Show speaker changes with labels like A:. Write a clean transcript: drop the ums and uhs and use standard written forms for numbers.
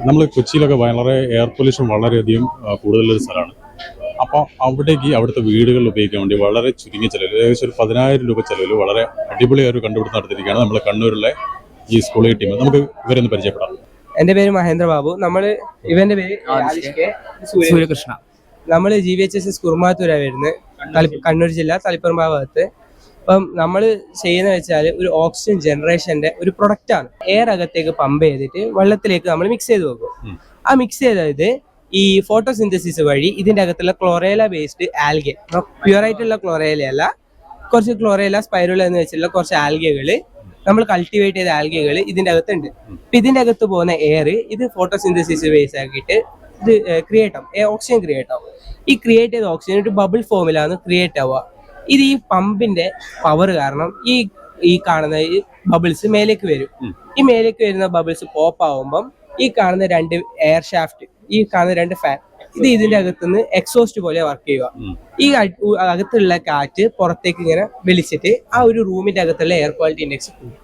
A: നമ്മൾ കൊച്ചിയിലൊക്കെ വളരെ air pollution വളരെയധികം കൂടുതലൊരു സ്ഥലമാണ്. അപ്പോൾ അവിടുത്തെ വീടുകളിൽ ഉപയോഗിക്കാൻ വേണ്ടി വളരെ ചുരുങ്ങിയ ചിലവിൽ ഏകദേശം ഒരു 10,000 രൂപ ചിലവിൽ വളരെ അടിപൊളിയായ ഒരു കണ്ടുപിടുത്തം നടത്തിയിരിക്കുകയാണ് നമ്മുടെ കണ്ണൂരിലെ ഈ സ്കൂളിലെ ടീം. നമുക്ക് ഇവരൊന്ന് പരിചയപ്പെടാം.
B: എന്റെ പേര് മഹേന്ദ്ര ബാബു. ഇവന്റെ പേര്
C: സൂര്യകൃഷ്ണ.
B: നമ്മൾ GVHSS കുറുമാത്തൂരാ വരുന്നത്, കണ്ണൂർ ജില്ല തളിപ്പറമ്പ് ഭാഗത്ത്. അപ്പം നമ്മൾ ചെയ്യുന്ന വെച്ചാൽ ഒരു ഓക്സിജൻ ജനറേഷന്റെ ഒരു പ്രൊഡക്റ്റ് ആണ്. എയർ അകത്തേക്ക് പമ്പ് ചെയ്തിട്ട് വെള്ളത്തിലേക്ക് നമ്മൾ മിക്സ് ചെയ്ത് വെക്കും. ആ മിക്സ് ചെയ്തത് ഈ ഫോട്ടോസിന്തസിസ് വഴി ഇതിന്റെ അകത്തുള്ള ക്ലോറേല ബേസ്ഡ് ആൽഗെ, പ്യുവർ ആയിട്ടുള്ള ക്ലോറേല അല്ല, കുറച്ച് ക്ലോറേല സ്പൈറുല എന്ന് വെച്ചിട്ടുള്ള കുറച്ച് ആൽഗകള്, നമ്മൾ കൾട്ടിവേറ്റ് ചെയ്ത ആൽഗകൾ ഇതിന്റെ അകത്തുണ്ട്. അപ്പൊ ഇതിന്റെ അകത്ത് പോകുന്ന എയർ ഇത് ഫോട്ടോസിന്തസിസ് ബേസ് ആക്കിയിട്ട് ഇത് ക്രിയേറ്റ് ആവും, ഓക്സിജൻ ക്രിയേറ്റ് ആവും. ഈ ക്രിയേറ്റ് ചെയ്ത ഓക്സിജൻ ഒരു ബബിൾ ഫോമിലാണ് ക്രിയേറ്റ് ആവുക. ഇത് ഈ പമ്പിന്റെ പവർ കാരണം ഈ കാണുന്ന ഈ ബബിൾസ് മേലേക്ക് വരും. ഈ മേലേക്ക് വരുന്ന ബബിൾസ് പോപ്പ് ആവുമ്പം ഈ കാണുന്ന 2 എയർ ഷാഫ്റ്റ്, ഈ കാണുന്ന 2 ഫാൻ, ഇത് ഇതിന്റെ അകത്തുനിന്ന് എക്സോസ്റ്റ് പോലെ വർക്ക് ചെയ്യുക. ഈ അകത്തുള്ള കാറ്റ് പുറത്തേക്ക് ഇങ്ങനെ വലിച്ചിട്ട് ആ ഒരു റൂമിന്റെ അകത്തുള്ള എയർ ക്വാളിറ്റി ഇൻഡെക്സ് കൂടും.